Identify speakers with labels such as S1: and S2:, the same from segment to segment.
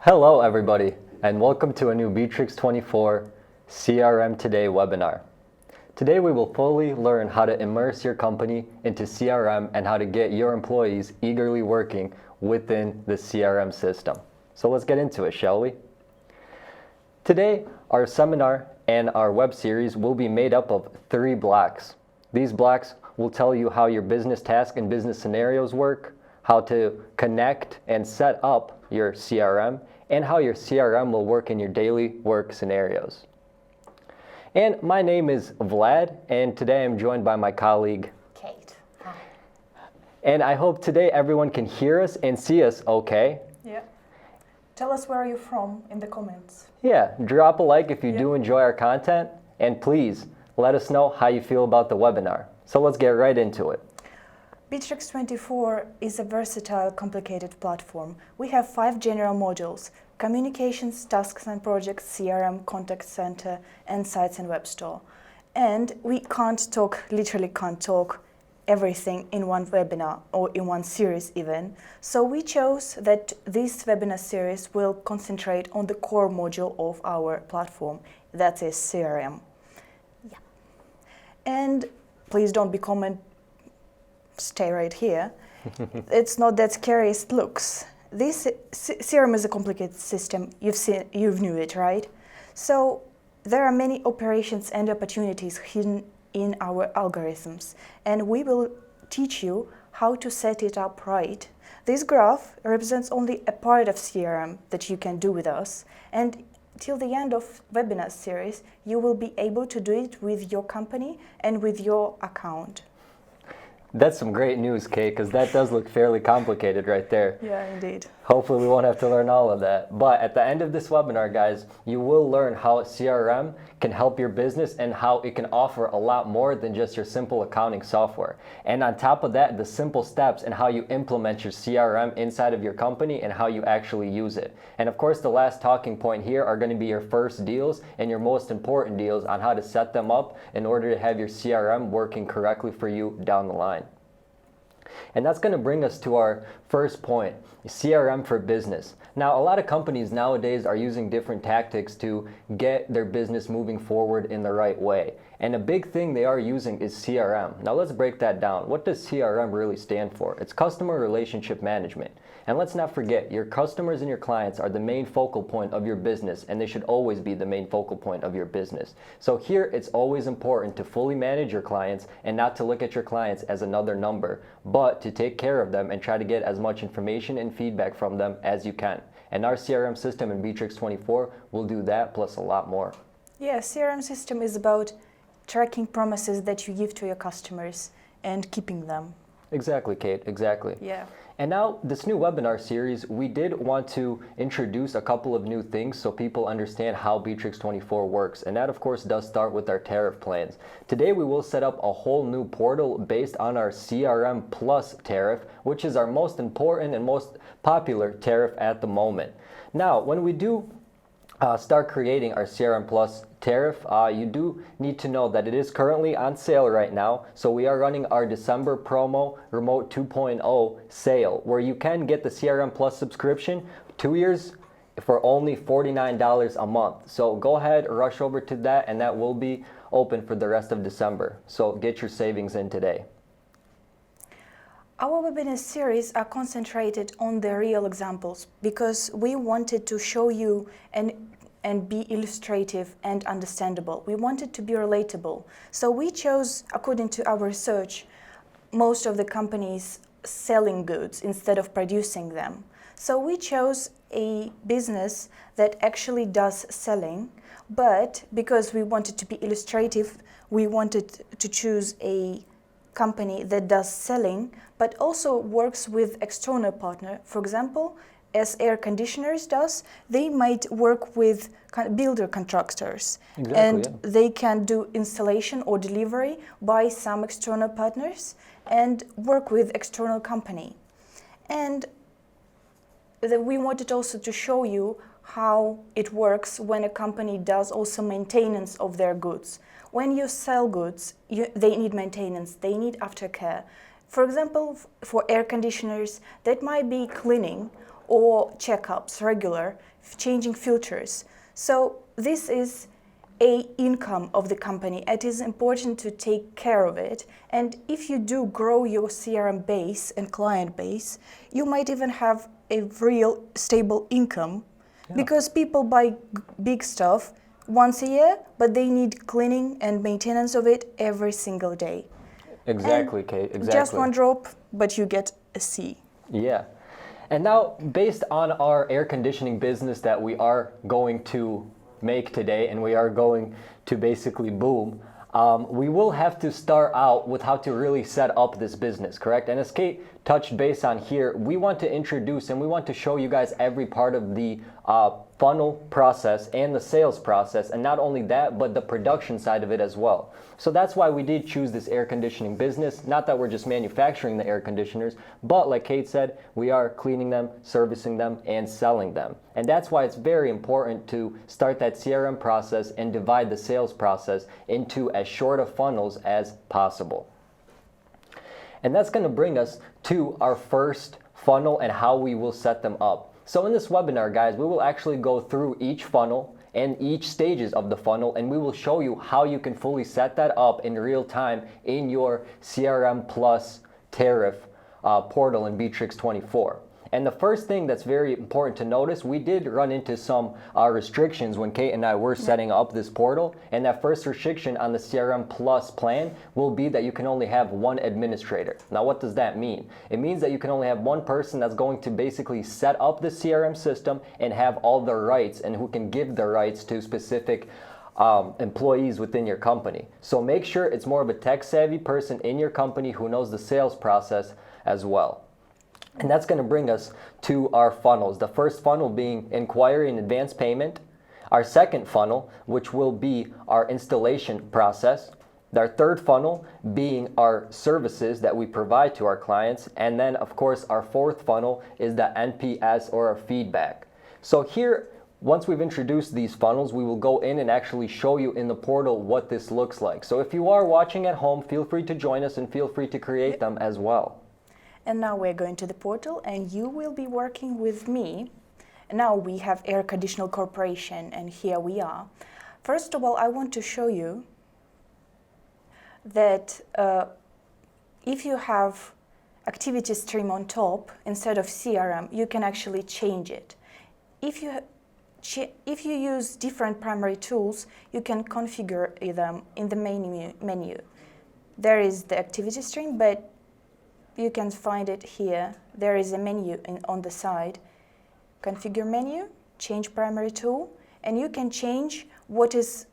S1: Hello everybody, and welcome to a new Bitrix24 CRM-Today webinar. Today we will fully learn how to immerse your company into CRM and how to get your employees eagerly working within the CRM system. So let's get into it, shall we? Today, our seminar and our web series will be made up of 3 blocks. These blocks will tell you how your business tasks and business scenarios work, how to connect and set up your CRM, and how your CRM will work in your daily work scenarios. And my name is Vlad, and today I'm joined by my colleague
S2: Kate. Hi.
S1: And I hope today everyone can hear us and see us okay.
S2: Yeah. Tell us where you're from in the comments.
S1: Yeah, drop a like if you do enjoy our content, and please let us know how you feel about the webinar. So let's get right into it.
S2: Bitrix24 is a versatile, complicated platform. We have 5 general modules: communications, tasks and projects, CRM, contact center, and sites and web store. And we literally can't talk everything in one webinar or in one series even. So we chose that this webinar series will concentrate on the core module of our platform, that is CRM. Yeah. And please don't be stay right here. It's not that scary as it looks. This CRM is a complicated system. You've knew it, right? So there are many operations and opportunities hidden in our algorithms, and we will teach you how to set it up right. This graph represents only a part of CRM that you can do with us, and till the end of webinar series, you will be able to do it with your company and with your account.
S1: That's some great news, Kate, because that does look fairly complicated right there.
S2: Yeah, indeed.
S1: Hopefully we won't have to learn all of that. But at the end of this webinar, guys, you will learn how CRM can help your business and how it can offer a lot more than just your simple accounting software. And on top of that, the simple steps and how you implement your CRM inside of your company and how you actually use it. And of course, the last talking point here are going to be your first deals and your most important deals on how to set them up in order to have your CRM working correctly for you down the line. And that's going to bring us to our first point, CRM for business. Now, a lot of companies nowadays are using different tactics to get their business moving forward in the right way. And a big thing they are using is CRM. Now, let's break that down. What does CRM really stand for? It's customer relationship management. And let's not forget, your customers and your clients are the main focal point of your business, and they should always be the main focal point of your business. So here, it's always important to fully manage your clients and not to look at your clients as another number, but to take care of them and try to get as much information and feedback from them as you can. And our CRM system in Bitrix24 will do that plus a lot more.
S2: Yeah, CRM system is about tracking promises that you give to your customers and keeping them.
S1: Exactly, Kate, exactly.
S2: Yeah.
S1: And now, this new webinar series, we did want to introduce a couple of new things so people understand how Bitrix24 works. And that, of course, does start with our tariff plans. Today, we will set up a whole new portal based on our CRM Plus tariff, which is our most important and most popular tariff at the moment. Now, when we do start creating our CRM Plus tariff, you do need to know that it is currently on sale right now. So we are running our December promo Remote 2.0 sale, where you can get the CRM Plus subscription 2 years for only $49 a month. So go ahead, rush over to that, and that will be open for the rest of December. So get your savings in today.
S2: Our webinar series are concentrated on the real examples because we wanted to show you and be illustrative and understandable. We wanted to be relatable. So we chose, according to our research, most of the companies selling goods instead of producing them. So we chose a business that actually does selling, but because we wanted to be illustrative, we wanted to choose a company that does selling, but also works with external partner. For example, as air conditioners does, they might work with builder contractors.
S1: Exactly,
S2: and
S1: yeah.
S2: They can do installation or delivery by some external partners and work with external company. And we wanted also to show you how it works when a company does also maintenance of their goods. When you sell goods, they need maintenance, they need aftercare. For example, for air conditioners, that might be cleaning or checkups, regular, changing filters. So this is a income of the company. It is important to take care of it. And if you do grow your CRM base and client base, you might even have a real stable income, because people buy big stuff once a year, but they need cleaning and maintenance of it every single day.
S1: Exactly,
S2: And
S1: Kate, exactly.
S2: just one drop, but you get a C.
S1: Yeah. And now, based on our air conditioning business that we are going to make today, and we are going to basically boom, we will have to start out with how to really set up this business, correct? And as Kate touched base on here, we want to introduce and we want to show you guys every part of the funnel process and the sales process, and not only that, but the production side of it as well. So that's why we did choose this air conditioning business. Not that we're just manufacturing the air conditioners, but like Kate said, we are cleaning them, servicing them, and selling them. And that's why it's very important to start that CRM process and divide the sales process into as short of funnels as possible. And that's going to bring us to our first funnel and how we will set them up. So in this webinar, guys, we will actually go through each funnel and each stages of the funnel, and we will show you how you can fully set that up in real time in your CRM Plus tariff portal in Bitrix24. And the first thing that's very important to notice, we did run into some restrictions when Kate and I were setting up this portal. And that first restriction on the CRM Plus plan will be that you can only have one administrator. Now, what does that mean? It means that you can only have one person that's going to basically set up the CRM system and have all the rights, and who can give the rights to specific employees within your company. So make sure it's more of a tech-savvy person in your company who knows the sales process as well. And that's going to bring us to our funnels. The first funnel being inquiry and advance payment. Our second funnel, which will be our installation process. Our third funnel being our services that we provide to our clients. And then, of course, our fourth funnel is the NPS, or our feedback. So here, once we've introduced these funnels, we will go in and actually show you in the portal what this looks like. So if you are watching at home, feel free to join us and feel free to create them as well.
S2: And now we're going to the portal, and you will be working with me. Now we have Air Conditional Corporation, and here we are. First of all, I want to show you that if you have activity stream on top instead of CRM, you can actually change it. If you use different primary tools, you can configure them in the main menu. There is the activity stream, but you can find it here. There is a menu on the side. Configure menu, change primary tool, and you can change what is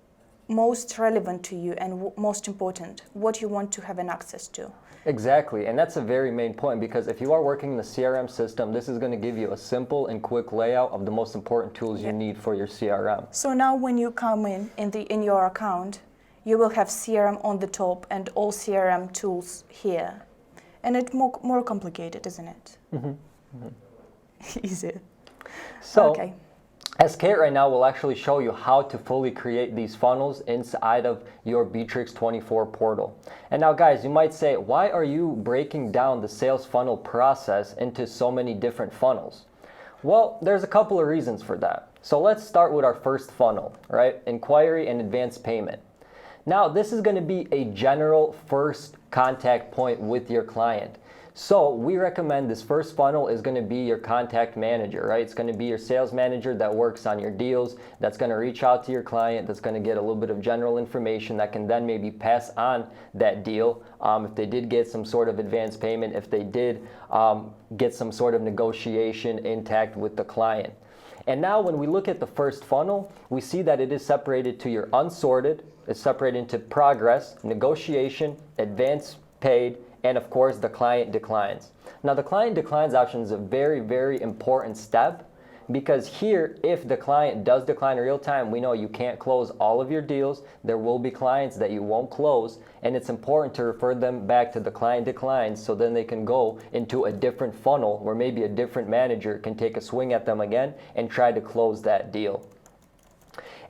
S2: most relevant to you and most important, what you want to have an access to.
S1: Exactly, and that's a very main point, because if you are working in the CRM system, this is going to give you a simple and quick layout of the most important tools you need for your CRM.
S2: So now when you come in your account, you will have CRM on the top and all CRM tools here. And it's more complicated, isn't it? Mm-hmm. Mm-hmm. Easy.
S1: So,
S2: okay.
S1: As Kate right now will actually show you how to fully create these funnels inside of your Bitrix24 portal. And now, guys, you might say, why are you breaking down the sales funnel process into so many different funnels? Well, there's a couple of reasons for that. So let's start with our first funnel, right? Inquiry and advance payment. Now, this is going to be a general first contact point with your client. So we recommend this first funnel is going to be your contact manager, right? It's going to be your sales manager that works on your deals, that's going to reach out to your client, that's going to get a little bit of general information that can then maybe pass on that deal. If they did get some sort of advance payment, if they did get some sort of negotiation intact with the client. And now when we look at the first funnel, we see that it is separated to your unsorted, it's separated into progress, negotiation, advance paid, and of course the client declines. Now the client declines option is a very, very important step, because here, if the client does decline in real time, we know you can't close all of your deals. There will be clients that you won't close, and it's important to refer them back to the client declines, so then they can go into a different funnel where maybe a different manager can take a swing at them again and try to close that deal.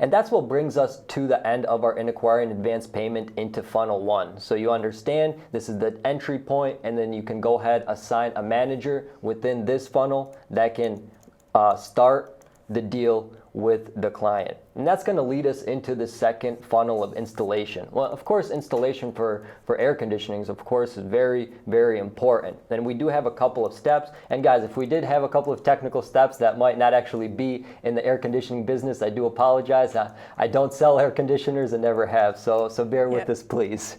S1: And that's what brings us to the end of our inquiry and advance payment into funnel 1. So you understand this is the entry point, and then you can go ahead, assign a manager within this funnel that can start the deal with the client. And that's going to lead us into the second funnel of installation. Well, of course, installation for air conditioning, of course, is very, very important. And we do have a couple of steps. And guys, if we did have a couple of technical steps that might not actually be in the air conditioning business, I do apologize. I don't sell air conditioners and never have, so bear with us, please.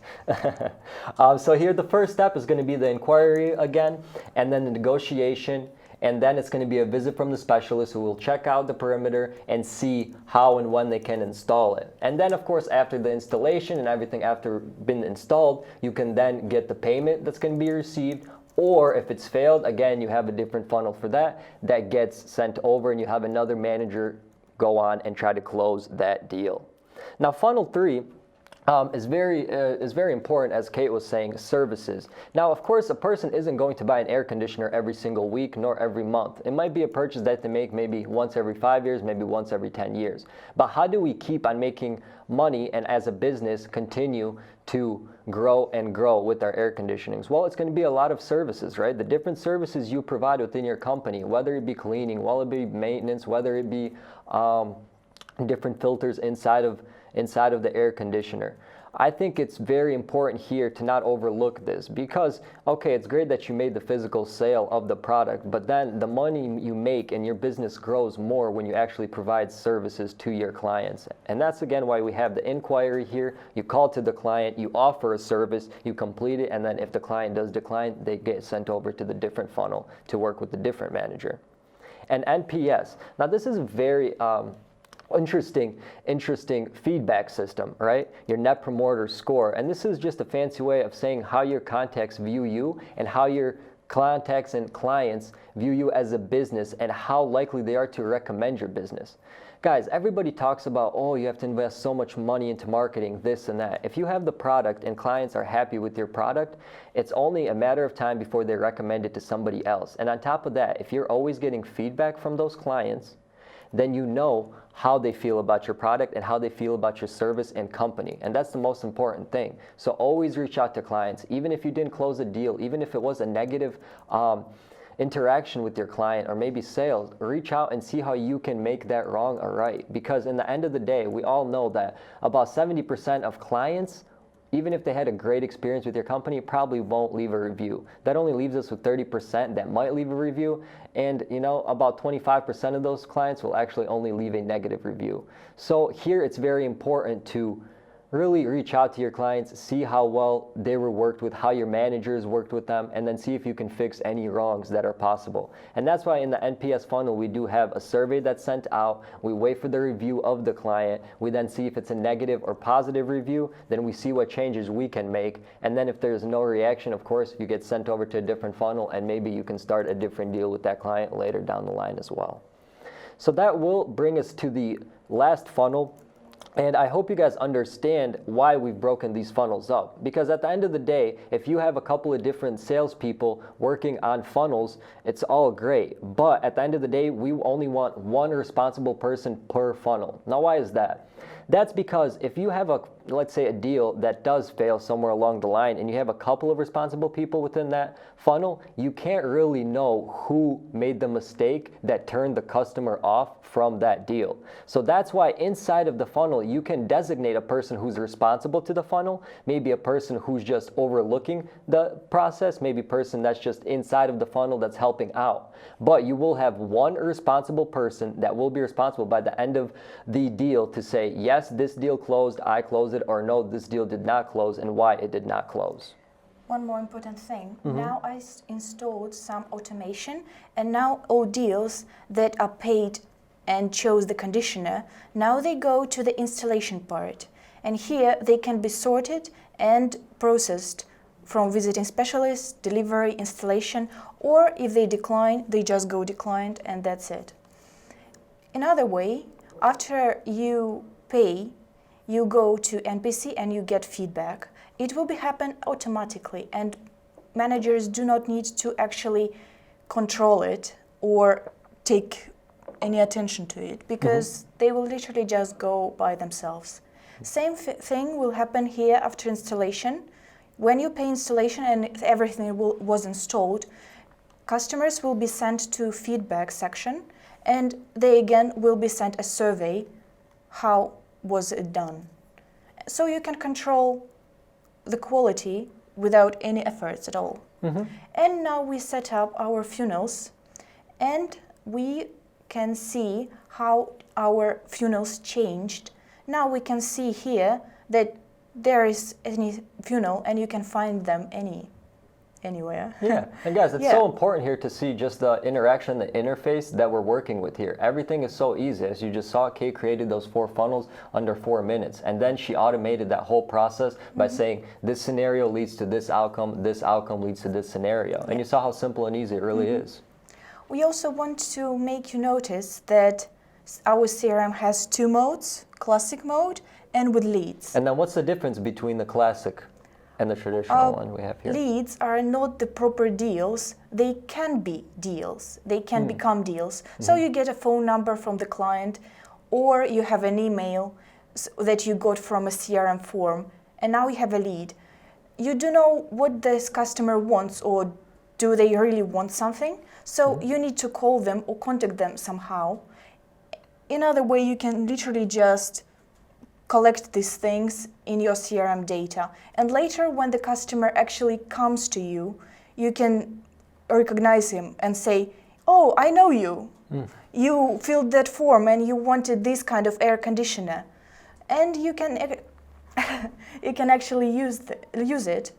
S1: So here, the first step is going to be the inquiry again, and then the negotiation. And then it's going to be a visit from the specialist who will check out the perimeter and see how and when they can install it. And then, of course, after the installation and everything after been installed, you can then get the payment that's going to be received. Or if it's failed, again, you have a different funnel for that gets sent over, and you have another manager go on and try to close that deal. Now, funnel 3 is very important, as Kate was saying, services. Now, of course, a person isn't going to buy an air conditioner every single week nor every month. It might be a purchase that they make maybe once every 5 years, maybe once every 10 years. But how do we keep on making money and as a business continue to grow and grow with our air conditionings? Well, it's going to be a lot of services, right? The different services you provide within your company, whether it be cleaning, whether it be maintenance, whether it be different filters inside of the air conditioner. I think it's very important here to not overlook this, because, okay, it's great that you made the physical sale of the product, but then the money you make and your business grows more when you actually provide services to your clients. And that's again why we have the inquiry here. You call to the client, you offer a service, you complete it, and then if the client does decline, they get sent over to the different funnel to work with the different manager. And NPS. Now this is very interesting feedback system, right? Your Net Promoter Score. And this is just a fancy way of saying how your contacts view you and how your contacts and clients view you as a business and how likely they are to recommend your business. Guys, everybody talks about, oh, you have to invest so much money into marketing, this and that. If you have the product and clients are happy with your product, it's only a matter of time before they recommend it to somebody else. And on top of that, if you're always getting feedback from those clients, then you know how they feel about your product and how they feel about your service and company. And that's the most important thing. So always reach out to clients, even if you didn't close a deal, even if it was a negative interaction with your client or maybe sales, reach out and see how you can make that wrong or right. Because in the end of the day, we all know that about 70% of clients, even if they had a great experience with your company, probably won't leave a review. That only leaves us with 30% that might leave a review. And about 25% of those clients will actually only leave a negative review. So here it's very important to really reach out to your clients, see how well they were worked with, how your managers worked with them, and then see if you can fix any wrongs that are possible. And that's why in the NPS funnel, we do have a survey that's sent out. We wait for the review of the client. We then see if it's a negative or positive review. Then we see what changes we can make. And then if there's no reaction, of course, you get sent over to a different funnel, and maybe you can start a different deal with that client later down the line as well. So that will bring us to the last funnel. And I hope you guys understand why we've broken these funnels up. Because at the end of the day, if you have a couple of different salespeople working on funnels, it's all great. But at the end of the day, we only want one responsible person per funnel. Now, why is that? That's because if you have let's say a deal that does fail somewhere along the line and you have a couple of responsible people within that funnel, you can't really know who made the mistake that turned the customer off from that deal. So that's why inside of the funnel, you can designate a person who's responsible to the funnel, maybe a person who's just overlooking the process, maybe a person that's just inside of the funnel that's helping out. But you will have one responsible person that will be responsible by the end of the deal to say, yes, this deal closed, I closed it, or no, this deal did not close, and why it did not close.
S2: One more important thing. Now I installed some automation, and now all deals that are paid and chose the conditioner, now they go to the installation part. And here they can be sorted and processed from visiting specialist, delivery, installation, or if they decline, they just go declined and that's it. Another way, after you pay, you go to NPC and you get feedback. It will happen automatically, and managers do not need to actually control it or take any attention to it because they will literally just go by themselves. Same thing will happen here after installation. When you pay installation and everything was installed, customers will be sent to feedback section, and they again will be sent a survey. How was it done? So you can control the quality without any efforts at all. And now we set up our funnels, and we can see how our funnels changed. Now we can see here that there is any funnel and you can find them anywhere.
S1: Yeah, and guys, it's so important here to see just the interaction, the interface that we're working with here. Everything is so easy. As you just saw, Kate created those 4 funnels under 4 minutes, and then she automated that whole process by saying this scenario leads to this outcome leads to this scenario. And you saw how simple and easy it really is.
S2: We also want to make you notice that our CRM has 2 modes, classic mode and with leads.
S1: And then what's the difference between the classic and the traditional one we have here?
S2: Leads are not the proper deals. They can be deals. They can become deals. So you get a phone number from the client, or you have an email that you got from a CRM form, and now you have a lead. You don't know what this customer wants, or do they really want something? So you need to call them or contact them somehow. Another way, you can literally just collect these things in your CRM data. And later, when the customer actually comes to you, you can recognize him and say, oh, I know you. You filled that form and you wanted this kind of air conditioner. And you can actually use it.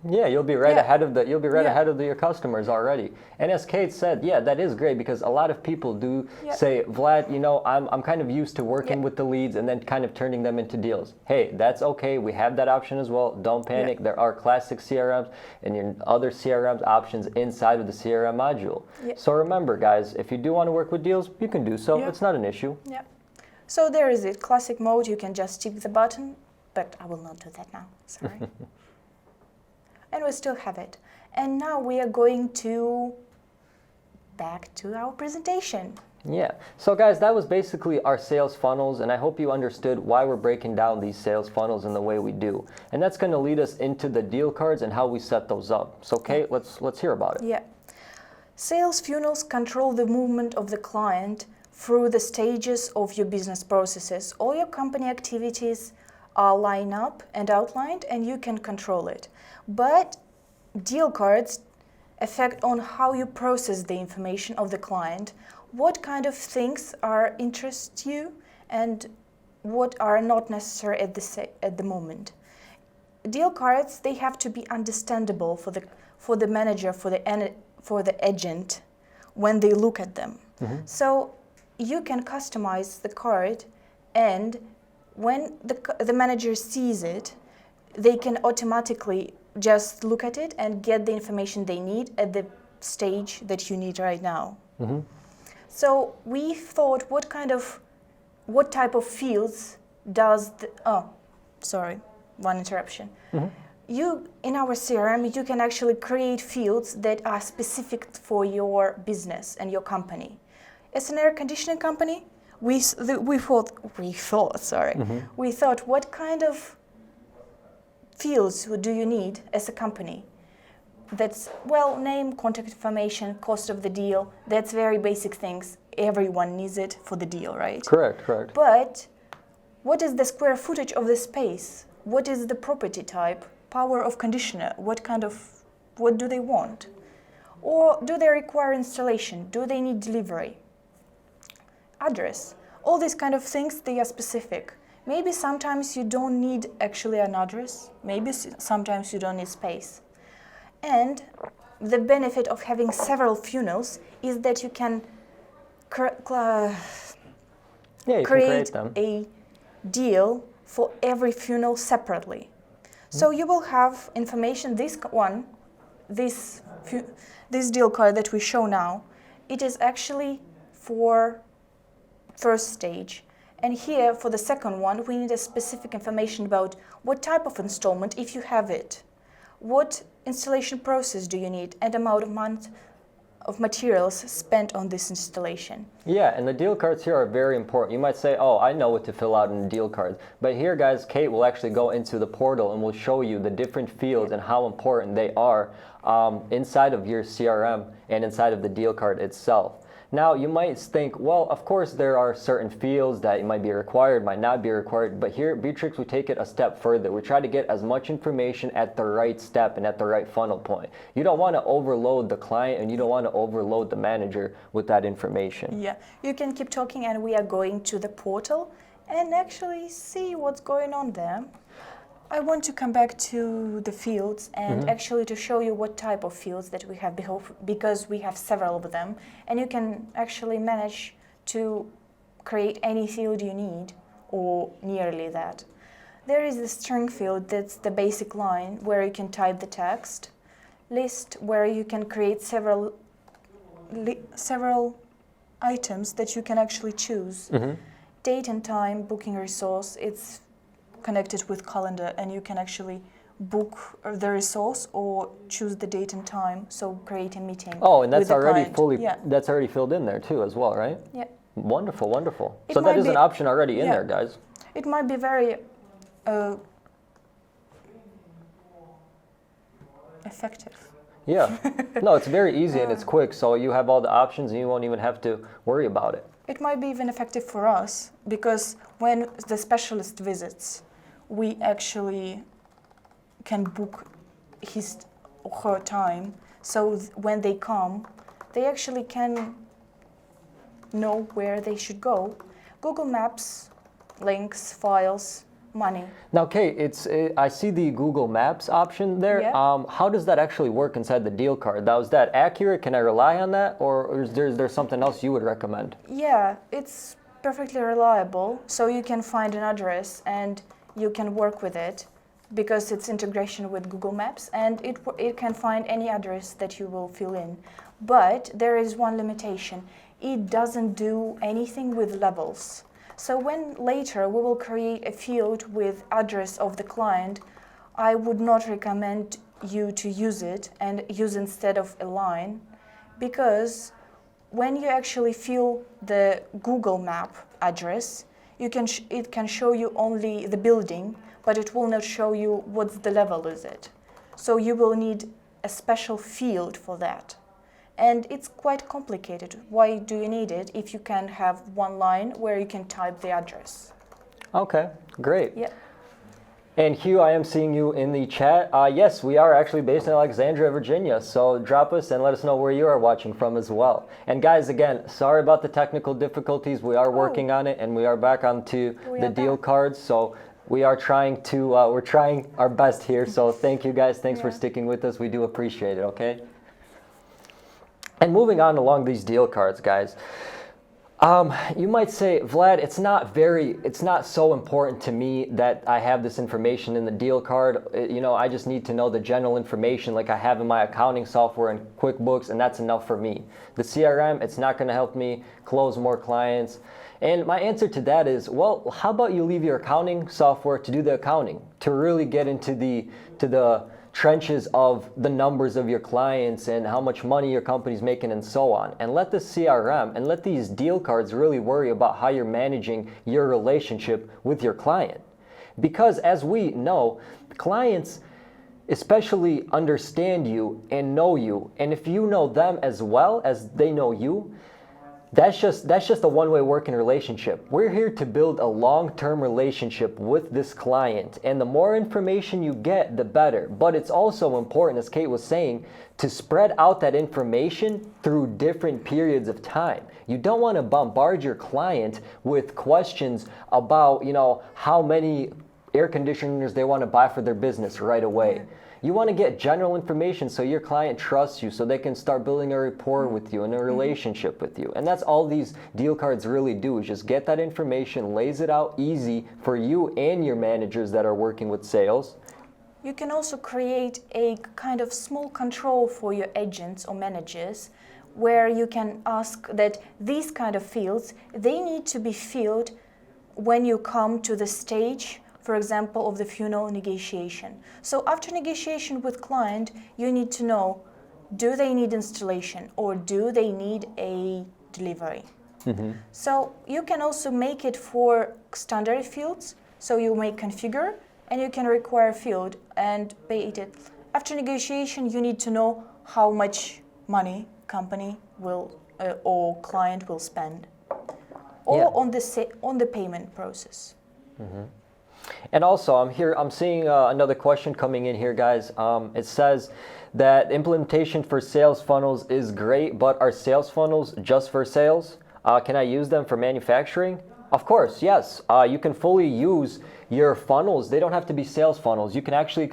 S1: Yeah, you'll be right ahead of ahead of your customers already. And as Kate said, yeah, that is great, because a lot of people do say, Vlad, you know, I'm kind of used to working with the leads and then kind of turning them into deals. Hey, that's okay. We have that option as well. Don't panic. There are classic CRMs and your other CRM options inside of the CRM module. So remember, guys, if you do want to work with deals, you can do so. It's not an issue.
S2: So there is it. Classic mode, you can just tick the button, but I will not do that now. Sorry. And we still have it. And now we are going to back to our presentation.
S1: Yeah, so guys, that was basically our sales funnels, and I hope you understood why we're breaking down these sales funnels in the way we do. And that's going to lead us into the deal cards and how we set those up. So Kate, let's hear about it.
S2: Yeah. Sales funnels control the movement of the client through the stages of your business processes. All your company activities are lined up and outlined, and you can control it. But deal cards affect on how you process the information of the client, what kind of things are interest you, and what are not necessary at the moment. Deal cards, they have to be understandable for the manager, for the agent when they look at them. So you can customize the card, and when the manager sees it, they can automatically just look at it and get the information they need at the stage that you need right now. So we thought, what type of fields does one interruption. In our CRM, you can actually create fields that are specific for your business and your company. As an air conditioning company, we thought, what kind of fields do you need as a company? That's, well, name, contact information, cost of the deal. That's very basic things. Everyone needs it for the deal, right?
S1: Correct.
S2: But what is the square footage of the space? What is the property type? Power of conditioner? What do they want? Or do they require installation? Do they need delivery? Address. All these kind of things, they are specific. Maybe sometimes you don't need actually an address. Maybe sometimes you don't need space. And the benefit of having several funnels is that you can create a deal for every funnel separately. So you will have information, this deal card that we show now, it is actually for first stage. And here, for the second one, we need a specific information about what type of installment, if you have it. What installation process do you need, and amount of month of materials spent on this installation.
S1: Yeah, and the deal cards here are very important. You might say, oh, I know what to fill out in the deal cards. But here, guys, Kate will actually go into the portal and will show you the different fields and how important they are inside of your CRM and inside of the deal card itself. Now, you might think, well, of course, there are certain fields that might be required, might not be required, but here at Bitrix, we take it a step further. We try to get as much information at the right step and at the right funnel point. You don't want to overload the client and you don't want to overload the manager with that information.
S2: Yeah, you can keep talking and we are going to the portal and actually see what's going on there. I want to come back to the fields and actually to show you what type of fields that we have, because we have several of them, and you can actually manage to create any field you need, or nearly that. There is the string field, that's the basic line where you can type the text, list where you can create several items that you can actually choose, date and time, booking resource, it's connected with calendar and you can actually book the resource or choose the date and time, so create a meeting.
S1: Oh, and that's already
S2: client.
S1: that's already filled in there too as well, right?
S2: Yeah.
S1: Wonderful, wonderful.
S2: It
S1: So that
S2: might
S1: is an
S2: be-
S1: option already in
S2: yeah.
S1: there, guys.
S2: It might be very effective.
S1: Yeah. No, it's very easy and it's quick, so you have all the options and you won't even have to worry about it.
S2: It might be even effective for us because when the specialist visits, we actually can book his or her time. So when they come, they actually can know where they should go. Google Maps, links, files, money.
S1: Now, Kate, I see the Google Maps option there.
S2: Yeah.
S1: How does that actually work inside the deal card? Now, is that accurate? Can I rely on that? Or is there something else you would recommend?
S2: Yeah, it's perfectly reliable. So you can find an address and you can work with it because it's integration with Google Maps, and it can find any address that you will fill in. But there is one limitation. It doesn't do anything with levels. So when later we will create a field with address of the client, I would not recommend you to use it and use instead of a line, because when you actually fill the Google Map address, it can show you only the building, but it will not show you what's the level is it. So you will need a special field for that. And it's quite complicated. Why do you need it if you can have one line where you can type the address?
S1: Okay, great.
S2: Yeah.
S1: And Hugh, I am seeing you in the chat. Yes, we are actually based in Alexandria, Virginia. So drop us and let us know where you are watching from as well. And guys, again, sorry about the technical difficulties. We are working on it, and we are back onto the deal cards. So we are trying to, we're trying our best here. So thank you guys. Thanks for sticking with us. We do appreciate it, okay? And moving on along these deal cards, guys. You might say, Vlad, it's not so important to me that I have this information in the deal card. I just need to know the general information like I have in my accounting software and QuickBooks, and that's enough for me. The CRM, it's not going to help me close more clients. And my answer to that is, well, how about you leave your accounting software to do the accounting, to really get into the trenches of the numbers of your clients and how much money your company's making and so on. And let the CRM and let these deal cards really worry about how you're managing your relationship with your client. Because as we know, clients especially understand you and know you. And if you know them as well as they know you, that's just a one-way working relationship. We're here to build a long-term relationship with this client, and the more information you get, the better. But it's also important, as Kate was saying, to spread out that information through different periods of time. You don't want to bombard your client with questions about, how many air conditioners they want to buy for their business right away. You want to get general information so your client trusts you, so they can start building a rapport with you and a relationship with you. And that's all these deal cards really do, is just get that information, lays it out easy for you and your managers that are working with sales.
S2: You can also create a kind of small control for your agents or managers, where you can ask that these kind of fields, they need to be filled when you come to the stage, for example, of the final negotiation. So after negotiation with client, you need to know do they need installation or do they need a delivery? So you can also make it for standard fields. So you may configure and you can require a field and pay it. After negotiation, you need to know how much money company will or client will spend, or on the payment process.
S1: And also, I'm seeing another question coming in here, guys. It says that implementation for sales funnels is great, but are sales funnels just for sales? Can I use them for manufacturing? Of course, yes. You can fully use your funnels. They don't have to be sales funnels. You can actually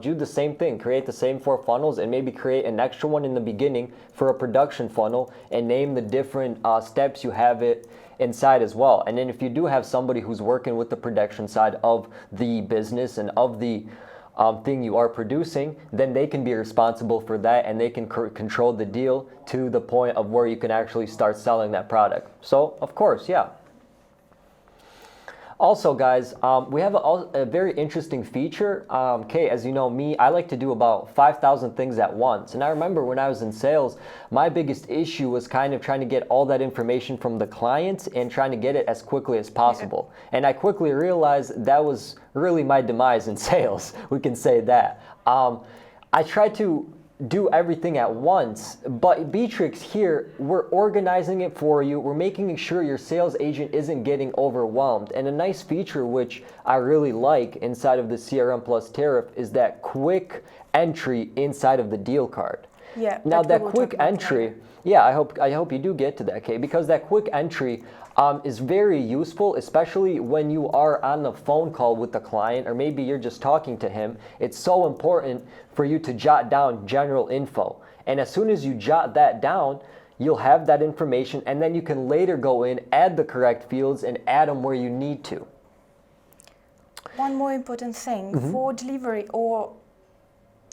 S1: do the same thing, create the same 4 funnels and maybe create an extra one in the beginning for a production funnel and name the different steps you have it inside as well. And then if you do have somebody who's working with the production side of the business and of the thing you are producing, then they can be responsible for that and they can control the deal to the point of where you can actually start selling that product. So, of course, yeah. Also, guys, we have a very interesting feature. Kate, as you know me, I like to do about 5,000 things at once. And I remember when I was in sales, my biggest issue was kind of trying to get all that information from the clients and trying to get it as quickly as possible. And I quickly realized that was really my demise in sales. We can say that. I tried to do everything at once, but Bitrix here, we're organizing it for you. We're making sure your sales agent isn't getting overwhelmed. And a nice feature which I really like inside of the CRM Plus tariff is that quick entry inside of the deal card.
S2: Yeah.
S1: Now that quick entry, yeah, I hope you do get to that, Kate, because that quick entry is very useful, especially when you are on the phone call with the client or maybe you're just talking to him. It's so important for you to jot down general info. And as soon as you jot that down, you'll have that information and then you can later go in, add the correct fields and add them where you need to.
S2: One more important thing, for delivery or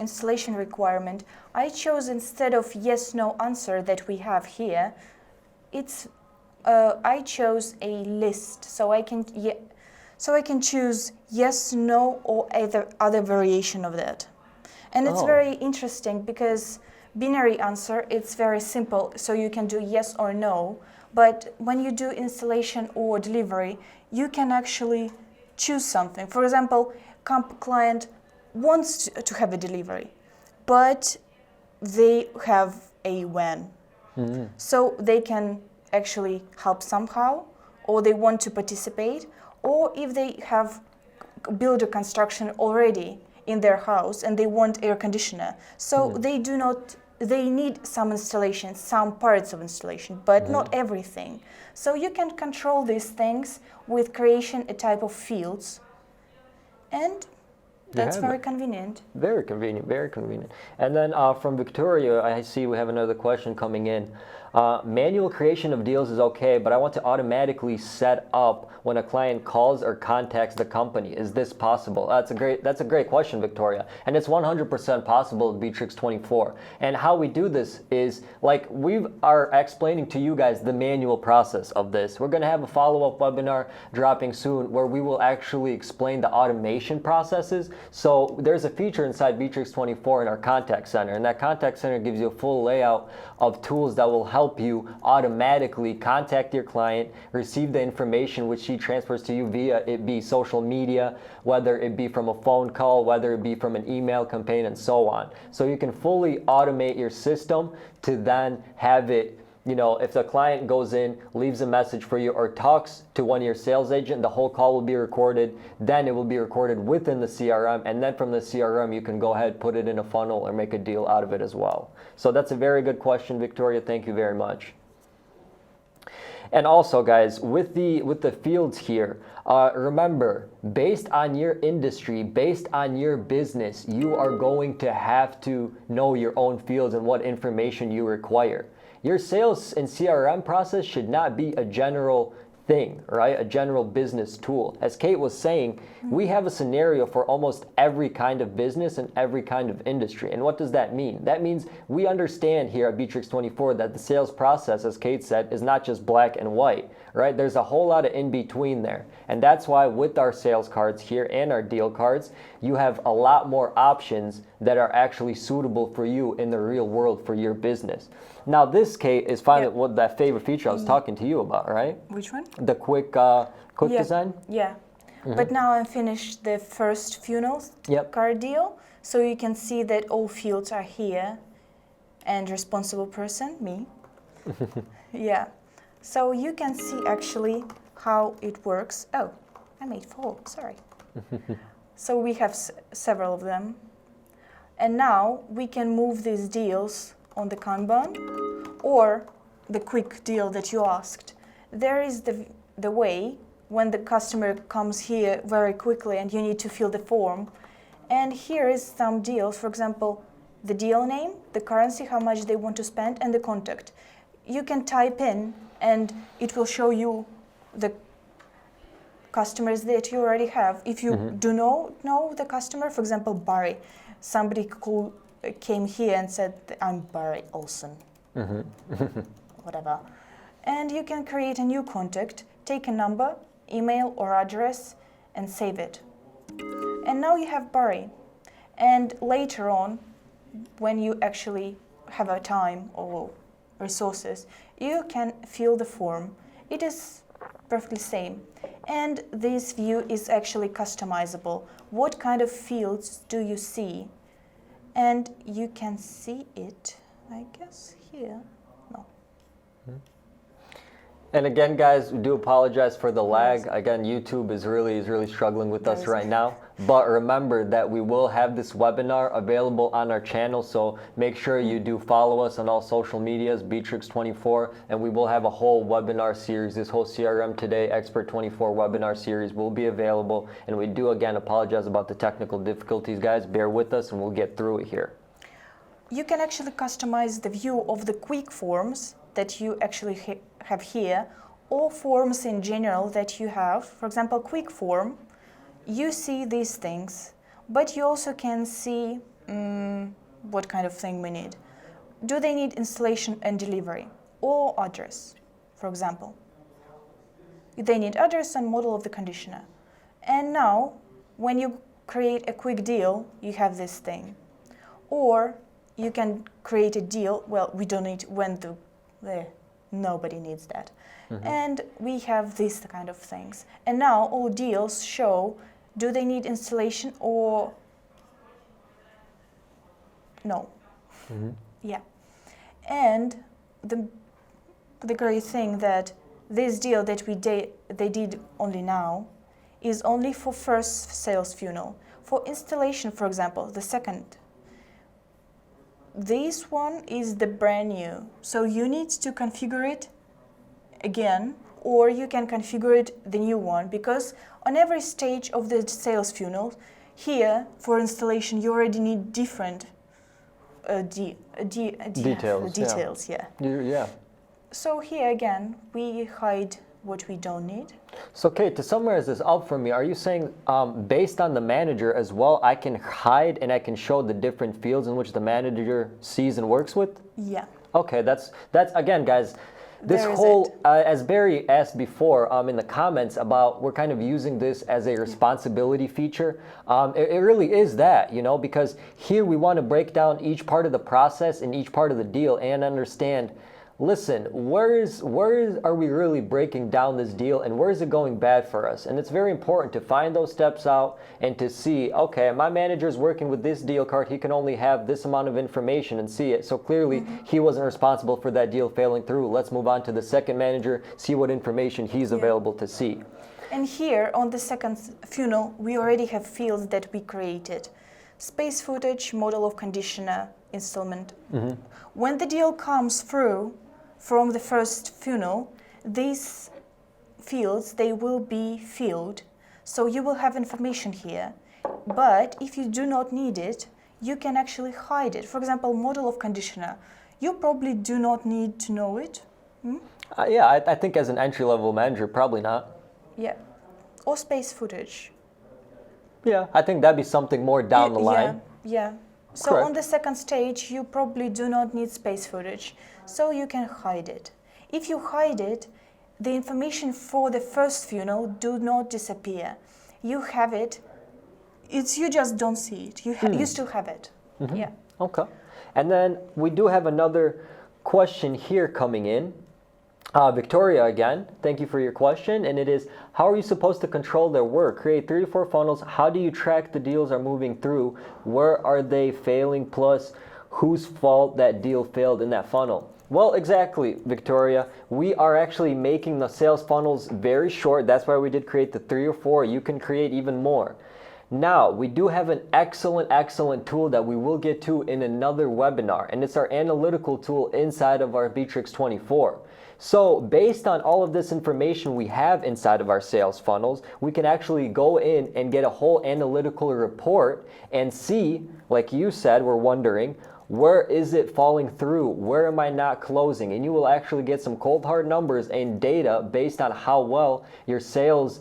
S2: installation requirement, I chose, instead of yes/no answer that we have here, I chose a list, so I can choose yes, no, or other variation of that. And it's very interesting because binary answer, it's very simple, so you can do yes or no. But when you do installation or delivery, you can actually choose something. For example, client wants to have a delivery, but they have a when. So they can actually help somehow, or they want to participate, or if they have built a construction already in their house and they want air conditioner, so they need some installation, some parts of installation, but not everything. So you can control these things with creation a type of fields, and that's very convenient.
S1: Very convenient, very convenient. And then from Victoria, I see we have another question coming in. Manual creation of deals is okay, but I want to automatically set up when a client calls or contacts the company. Is this possible? That's a great question, Victoria. And it's 100% possible with Bitrix24. And how we do this is, like we are explaining to you guys the manual process of this. We're going to have a follow-up webinar dropping soon where we will actually explain the automation processes. So there's a feature inside Bitrix24 in our contact center, and that contact center gives you a full layout of tools that will help you automatically contact your client, receive the information which he transfers to you via it be social media, whether it be from a phone call, whether it be from an email campaign, and so on. So you can fully automate your system to then have it, you know, if the client goes in, leaves a message for you, or talks to one of your sales agent, the whole call will be recorded. Then it will be recorded within the CRM, and then from the CRM you can go ahead, put it in a funnel, or make a deal out of it as well. So that's a very good question, Victoria. Thank you very much. And also, guys, with the fields here, remember, based on your industry, based on your business, you are going to have to know your own fields and what information you require. Your sales and CRM process should not be a general thing, right? A general business tool. As Kate was saying, we have a scenario for almost every kind of business and every kind of industry. And what does that mean? That means we understand here at Bitrix24 that the sales process, as Kate said, is not just black and white, right? There's a whole lot of in between there. And that's why with our sales cards here and our deal cards, you have a lot more options that are actually suitable for you in the real world for your business. Now this, Kate, is finally what that favorite feature I was talking to you about, right?
S2: Which one?
S1: The quick design?
S2: Yeah. But now I'm finished the first funnel card deal. So you can see that all fields are here and responsible person, me. Yeah. So you can see actually how it works. Oh, I made 4, sorry. So we have several of them. And now we can move these deals on the Kanban or the quick deal that you asked. There is the way when the customer comes here very quickly and you need to fill the form. And here is some deals, for example, the deal name, the currency, how much they want to spend, and the contact. You can type in and it will show you the customers that you already have. If you do not know the customer, for example, Barry, somebody came here and said, I'm Barry Olson, whatever. And you can create a new contact, take a number, email or address, and save it. And now you have Barry. And later on, when you actually have a time or resources, you can fill the form. It is perfectly same. And this view is actually customizable. What kind of fields do you see? And you can see it, I guess, here. No.
S1: And again, guys, we do apologize for the lag. Again, YouTube is really struggling with us right now. But remember that we will have this webinar available on our channel, so make sure you do follow us on all social medias, Bitrix24, and we will have a whole webinar series. This whole CRM Today Expert 24 webinar series will be available. And we do, again, apologize about the technical difficulties, guys. Bear with us and we'll get through it here.
S2: You can actually customize the view of the quick forms that you actually have here, or forms in general that you have. For example, quick form, you see these things, but you also can see what kind of thing we need. Do they need installation and delivery, or address, for example? They need address and model of the conditioner. And now, when you create a quick deal, you have this thing. Or you can create a deal, well, we don't need nobody needs that. And we have these kind of things. And now all deals show, do they need installation or no? Yeah. And the great thing that this deal that they did only now is only for first sales funnel. For installation, for example, the second, this one is the brand new. So you need to configure it again, or you can configure it the new one, because on every stage of the sales funnel, here for installation you already need different details.
S1: Yeah.
S2: So here again we hide what we don't need.
S1: So Kate, to summarize this out for me, are you saying based on the manager as well, I can hide and I can show the different fields in which the manager sees and works with?
S2: Yeah.
S1: Okay, that's again, guys. This whole, as Barry asked before in the comments about, we're kind of using this as a responsibility feature. It really is that, you know, because here we want to break down each part of the process and each part of the deal and understand, listen, where are we really breaking down this deal and where is it going bad for us? And it's very important to find those steps out and to see, okay, my manager's working with this deal card, he can only have this amount of information and see it. So clearly he wasn't responsible for that deal failing through. Let's move on to the second manager, see what information he's available to see.
S2: And here on the second funnel, we already have fields that we created. Space footage, model of conditioner, installment. When the deal comes through from the first funnel, these fields, they will be filled. So you will have information here. But if you do not need it, you can actually hide it. For example, model of conditioner. You probably do not need to know it.
S1: Yeah, I think as an entry-level manager, probably not.
S2: Yeah. Or space footage.
S1: Yeah, I think that'd be something more down the line.
S2: Yeah. So
S1: Correct.
S2: on the second stage, you probably do not need space footage, so you can hide it. If you hide it, the information for the first funnel do not disappear. You have it. You just don't see it. You still have it. Yeah.
S1: Okay. And then we do have another question here coming in. Victoria again, thank you for your question. And it is, how are you supposed to control their work? Create 3 to 4 funnels. How do you track the deals are moving through? Where are they failing? Plus, whose fault that deal failed in that funnel? Well, exactly, Victoria. We are actually making the sales funnels very short. That's why we did create the 3 or 4. You can create even more. Now, we do have an excellent tool that we will get to in another webinar, and it's our analytical tool inside of our Bitrix24. So based on all of this information we have inside of our sales funnels, we can actually go in and get a whole analytical report and see, like you said, we're wondering, where is it falling through? Where am I not closing? And you will actually get some cold hard numbers and data based on how well your sales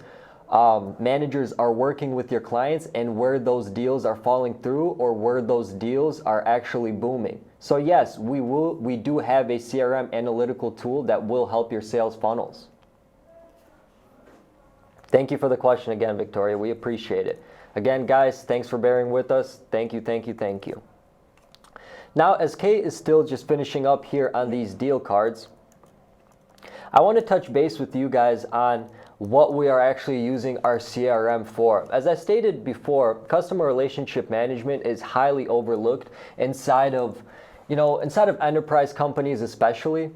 S1: managers are working with your clients and where those deals are falling through or where those deals are actually booming. So yes, we do have a CRM analytical tool that will help your sales funnels. Thank you for the question again, Victoria. We appreciate it. Again, guys, thanks for bearing with us. Thank you. Now, as Kate is still just finishing up here on these deal cards, I want to touch base with you guys on what we are actually using our CRM for. As I stated before, customer relationship management is highly overlooked inside of enterprise companies especially.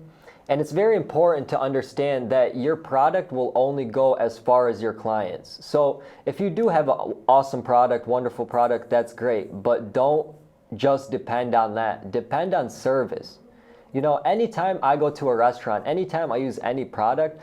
S1: And it's very important to understand that your product will only go as far as your clients. So if you do have an awesome product, wonderful product, that's great, but don't just depend on that. Depend on service. Anytime I go to a restaurant, anytime I use any product,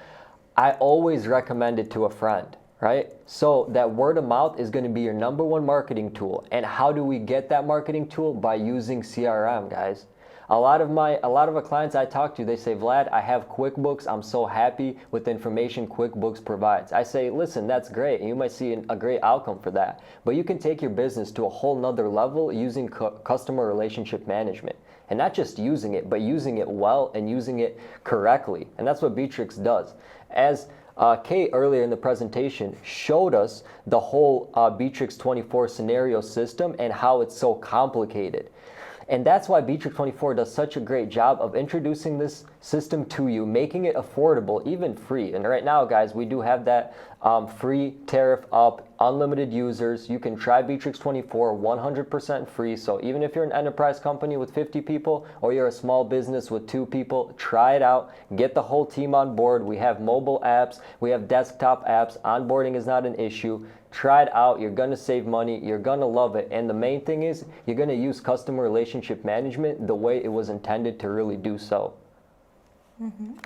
S1: I always recommend it to a friend, right? So that word of mouth is going to be your number one marketing tool. And how do we get that marketing tool? By using CRM, guys. A lot of the clients I talk to, they say, Vlad, I have QuickBooks. I'm so happy with the information QuickBooks provides. I say, listen, that's great. And you might see a great outcome for that. But you can take your business to a whole nother level using customer relationship management. And not just using it, but using it well and using it correctly. And that's what Bitrix does. As Kate earlier in the presentation showed us the whole Bitrix24 scenario system and how it's so complicated. And that's why Bitrix24 does such a great job of introducing this system to you, making it affordable, even free. And right now, guys, we do have that free tariff up, unlimited users. You can try Bitrix24 100% free. So even if you're an enterprise company with 50 people or you're a small business with 2 people, try it out. Get the whole team on board. We have mobile apps. We have desktop apps. Onboarding is not an issue. Try it out. You're going to save money. You're going to love it. And the main thing is you're going to use customer relationship management the way it was intended to really do so.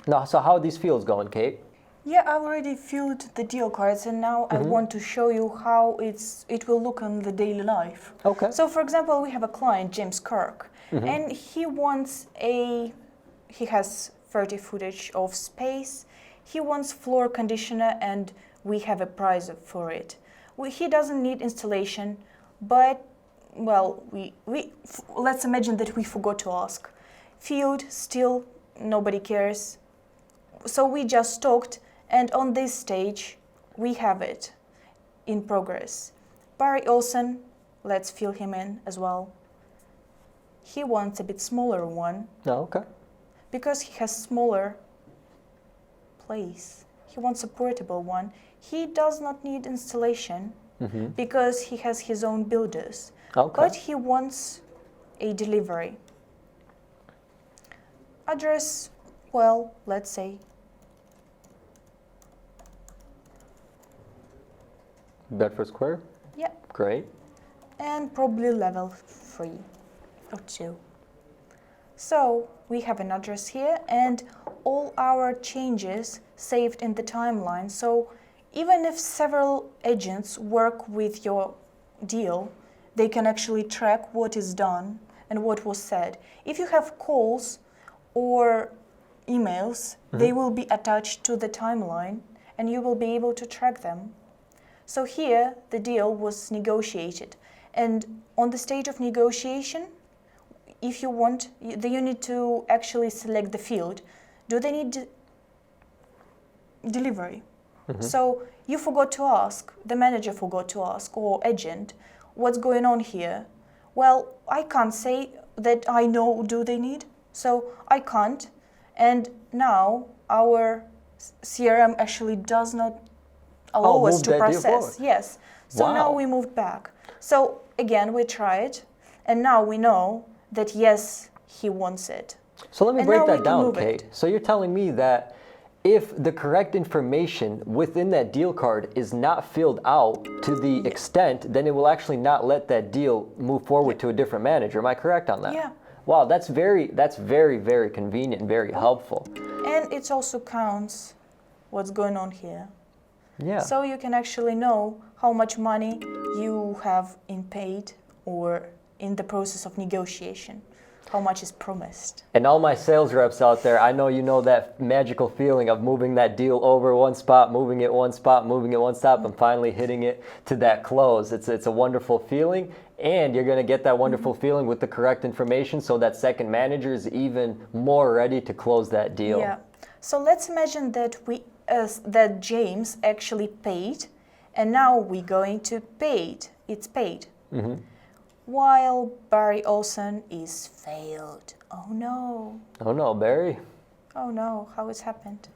S1: Now, so how are these fields going, Kate?
S2: Yeah, I've already filled the deal cards, and now I want to show you how it will look on the daily life.
S1: Okay.
S2: So, for example, we have a client, James Kirk, and he has 30 footage of space. He wants floor conditioner, and we have a price for it. He doesn't need installation, but, well, let's imagine that we forgot to ask. Field, still, nobody cares. So we just talked, and on this stage, we have it in progress. Barry Olsen, let's fill him in as well. He wants a bit smaller one.
S1: Oh, okay.
S2: Because he has smaller place. He wants a portable one. He does not need installation because he has his own builders.
S1: Okay.
S2: But he wants a delivery. Address, well, let's say
S1: Bedford Square?
S2: Yeah.
S1: Great.
S2: And probably level 3 or 2. So we have an address here and all our changes saved in the timeline. So even if several agents work with your deal, they can actually track what is done and what was said. If you have calls or emails, they will be attached to the timeline and you will be able to track them. So here the deal was negotiated, and on the stage of negotiation, if you want, you need to actually select the field. Do they need delivery. So you forgot to ask, the manager forgot to ask, or agent, what's going on here? Well, I can't say that I know do they need, so I can't. And now our CRM actually does not allow us to process. Yes. So now we moved back. So again, we tried, and now we know that yes, he wants it.
S1: So let me break that down, Kate. So you're telling me that if the correct information within that deal card is not filled out to the extent, then it will actually not let that deal move forward to a different manager. Am I correct on that?
S2: Yeah.
S1: Wow, that's very, very convenient and very helpful.
S2: And it also counts what's going on here.
S1: Yeah.
S2: So you can actually know how much money you have in paid or in the process of negotiation, how much is promised.
S1: And all my sales reps out there, I know you know that magical feeling of moving that deal over one spot, moving it one spot, moving it one stop, and finally hitting it to that close. It's a wonderful feeling, and you're going to get that wonderful feeling with the correct information, so that second manager is even more ready to close that deal.
S2: Yeah. So let's imagine that that James actually paid, and now we're going to pay it. It's paid. While Barry Olson is failed. Oh no.
S1: Oh no, Barry.
S2: Oh no, how it's happened.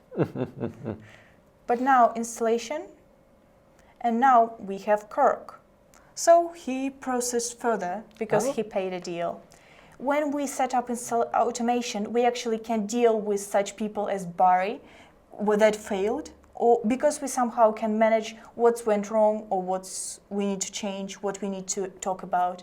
S2: But now installation, and now we have Kirk. So he processed further because he paid a deal. When we set up automation, we actually can deal with such people as Barry that failed, or because we somehow can manage what's went wrong or what's we need to change, what we need to talk about.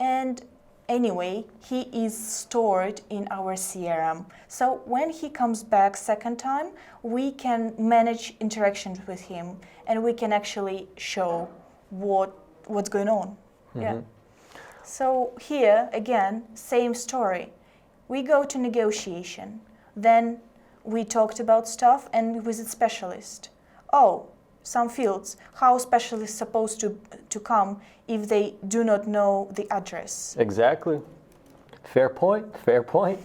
S2: And anyway, he is stored in our CRM. So when he comes back second time, we can manage interactions with him, and we can actually show what's going on. Yeah. So here again, same story. We go to negotiation. Then we talked about stuff and visit specialist. Oh, some fields, how specialists supposed to come if they do not know the address.
S1: Exactly. Fair point, fair point.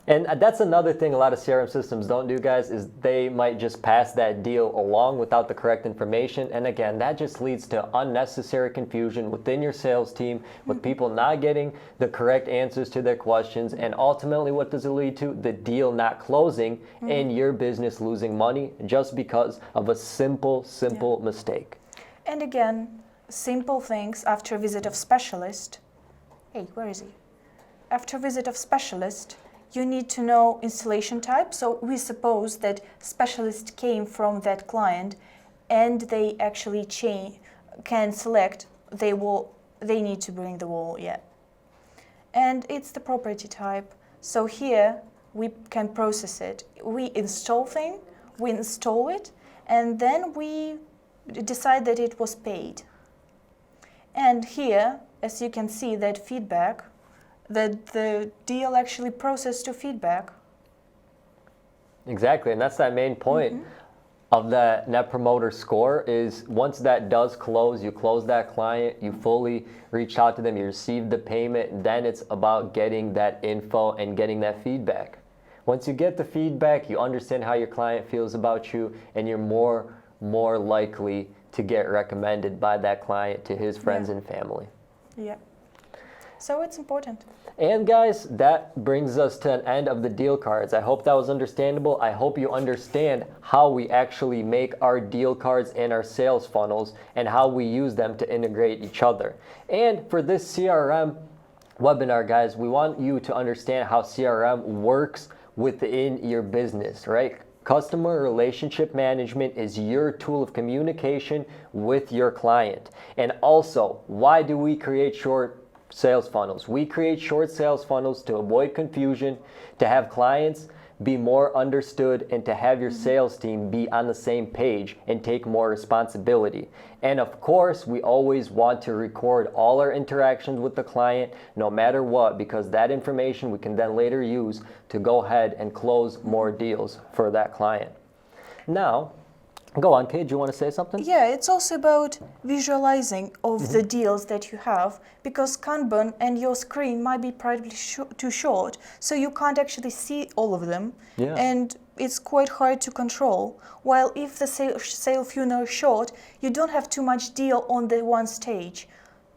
S1: And that's another thing a lot of CRM systems don't do, guys, is they might just pass that deal along without the correct information. And again, that just leads to unnecessary confusion within your sales team, with people not getting the correct answers to their questions. And ultimately, what does it lead to? The deal not closing and your business losing money just because of a simple mistake.
S2: And again, simple things after a visit of specialist. Hey, where is he? After a visit of specialist, you need to know installation type. So we suppose that specialist came from that client, and they actually can select they need to bring the wall. Yeah. And it's the property type. So here we can process it. We install it, and then we decide that it was paid. And here, as you can see, that feedback, that the deal actually processed to feedback.
S1: Exactly, and that's that main point of that Net Promoter Score is once that does close, you close that client, you fully reach out to them, you receive the payment, then it's about getting that info and getting that feedback. Once you get the feedback, you understand how your client feels about you, and you're more likely to get recommended by that client to his friends and family.
S2: Yeah. So it's important.
S1: And guys, that brings us to an end of the deal cards. I hope that was understandable. I hope you understand how we actually make our deal cards and our sales funnels and how we use them to integrate each other. And for this CRM webinar, guys, we want you to understand how CRM works within your business, right? Customer relationship management is your tool of communication with your client. And also, why do we create short sales funnels? We create short sales funnels to avoid confusion, to have clients be more understood, and to have your sales team be on the same page and take more responsibility. And of course, we always want to record all our interactions with the client, no matter what, because that information we can then later use to go ahead and close more deals for that client. Now, Go on, Kate, do you want to say something?
S2: Yeah, it's also about visualizing of the deals that you have, because Kanban and your screen might be probably too short, so you can't actually see all of them, and it's quite hard to control. While if the sale funnel is short, you don't have too much deal on the one stage,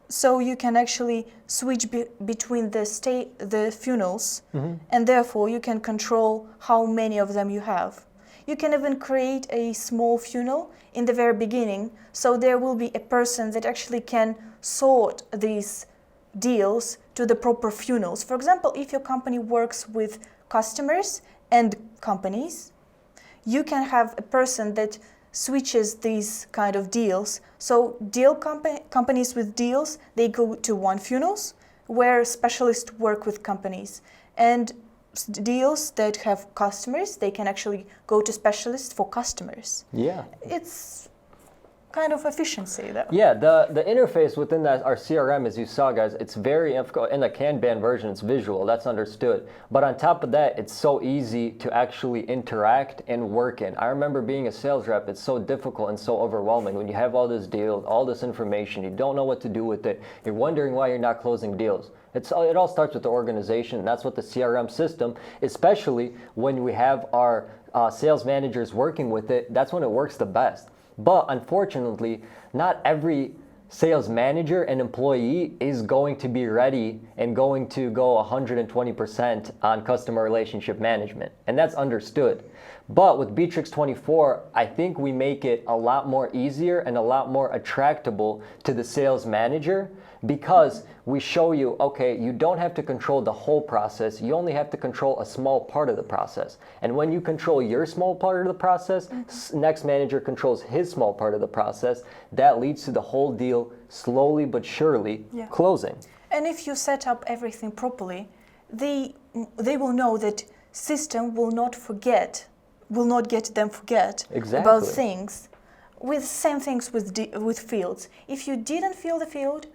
S2: so you can actually switch between the funnels, and therefore you can control how many of them you have. You can even create a small funnel in the very beginning, so there will be a person that actually can sort these deals to the proper funnels. For example, if your company works with customers and companies, you can have a person that switches these kind of deals. So companies with deals, they go to one funnels, where specialists work with companies. And deals that have customers, they can actually go to specialists for customers.
S1: Yeah.
S2: It's kind of efficiency though.
S1: Yeah, the interface within that our CRM, as you saw, guys, it's very, in the Kanban version, it's visual, that's understood. But on top of that, it's so easy to actually interact and work in. I remember being a sales rep, it's so difficult and so overwhelming when you have all this deals, all this information, you don't know what to do with it, you're wondering why you're not closing deals. It all starts with the organization, and that's what the CRM system, especially when we have our sales managers working with it, that's when it works the best. But unfortunately, not every sales manager and employee is going to be ready and going to go 120% on customer relationship management, and that's understood. But with Bitrix24, I think we make it a lot more easier and a lot more attractable to the sales manager, because we show you, okay, you don't have to control the whole process, you only have to control a small part of the process. And when you control your small part of the process, next manager controls his small part of the process. That leads to the whole deal slowly but surely closing.
S2: And if you set up everything properly, they will know that system will not get them forget about things. With same things with fields. If you didn't fill the field,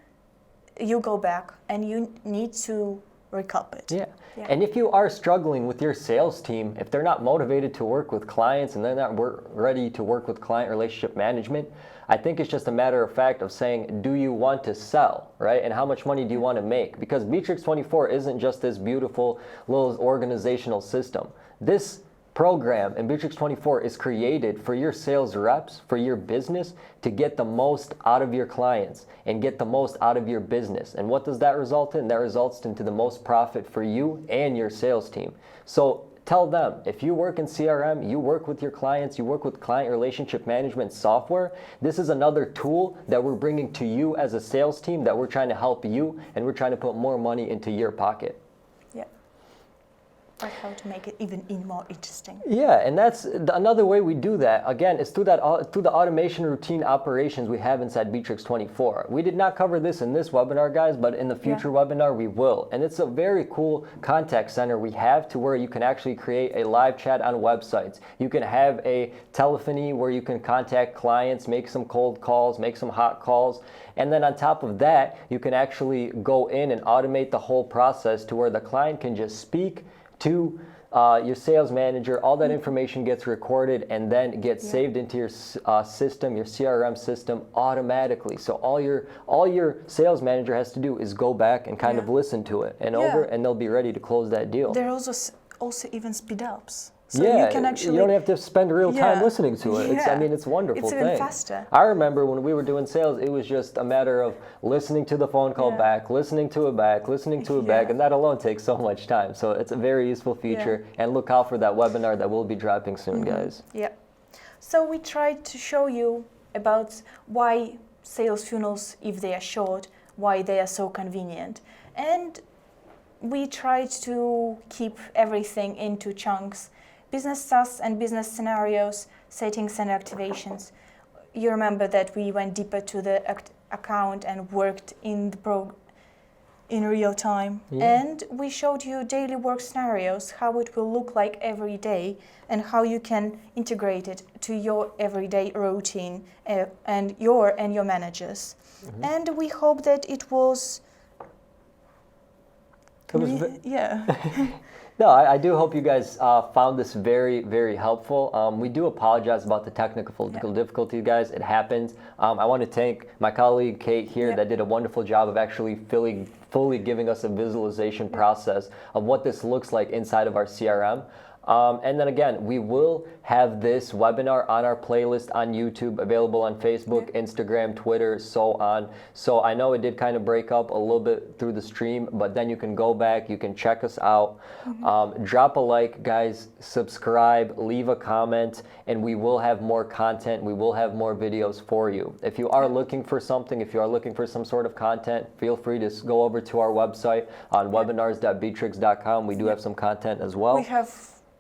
S2: you go back and you need to recap it.
S1: Yeah. And if you are struggling with your sales team, if they're not motivated to work with clients and they're not ready to work with client relationship management, I think it's just a matter of fact of saying, do you want to sell, right? And how much money do you want to make? Because Bitrix24 isn't just this beautiful little organizational system. This program in Bitrix24 is created for your sales reps, for your business, to get the most out of your clients and get the most out of your business. And what does that result in? That results into the most profit for you and your sales team. So tell them, if you work in CRM, you work with your clients, you work with client relationship management software, this is another tool that we're bringing to you as a sales team, that we're trying to help you, and we're trying to put more money into your pocket.
S2: Like how to make it even more interesting.
S1: Yeah, and that's another way we do that. Again, it's through the automation routine operations we have inside Bitrix24. We did not cover this in this webinar, guys, but in the future webinar we will. And it's a very cool contact center we have, to where you can actually create a live chat on websites. You can have a telephony where you can contact clients, make some cold calls, make some hot calls. And then on top of that, you can actually go in and automate the whole process to where the client can just speak to your sales manager. All that information gets recorded and then gets saved into your system, your CRM system, automatically. So all your sales manager has to do is go back and kind of listen to it and and they'll be ready to close that deal.
S2: There are also even speed ups. So you can actually,
S1: you don't have to spend real time listening to it. I mean, it's a wonderful thing.
S2: It's even faster.
S1: I remember when we were doing sales, it was just a matter of listening to the phone call back, listening to it back, listening to it back, and that alone takes so much time. So it's a very useful feature, and look out for that webinar that will be dropping soon, guys.
S2: Yeah. So we tried to show you about why sales funnels, if they are short, why they are so convenient. And we tried to keep everything into chunks. Business tasks and business scenarios, settings and activations. You remember that we went deeper to the account and worked in in real time. And we showed you daily work scenarios, how it will look like every day, and how you can integrate it to your everyday routine and your managers. And we hope that it was
S1: No, I do hope you guys found this very, very helpful. We do apologize about the technical difficulty, guys. It happens. I want to thank my colleague Kate here that did a wonderful job of actually fully giving us a visualization process of what this looks like inside of our CRM. And then again, we will have this webinar on our playlist on YouTube, available on Facebook, Instagram, Twitter, so on. So I know it did kind of break up a little bit through the stream, but then you can go back, you can check us out. Drop a like, guys, subscribe, leave a comment, and we will have more content. We will have more videos for you. If you are looking for something, if you are looking for some sort of content, feel free to go over to our website on webinars.bitrix.com. We do have some content as well.
S2: We have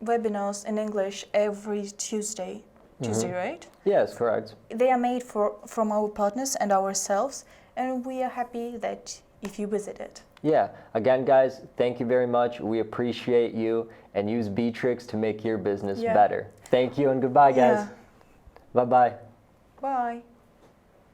S2: webinars in English every Tuesday. Tuesday, right?
S1: Yes, correct.
S2: They are made from our partners and ourselves, and we are happy that if you visit it.
S1: Yeah. Again, guys, thank you very much. We appreciate you, and use Bitrix to make your business better. Thank you and goodbye, guys. Bye-bye.
S2: Bye.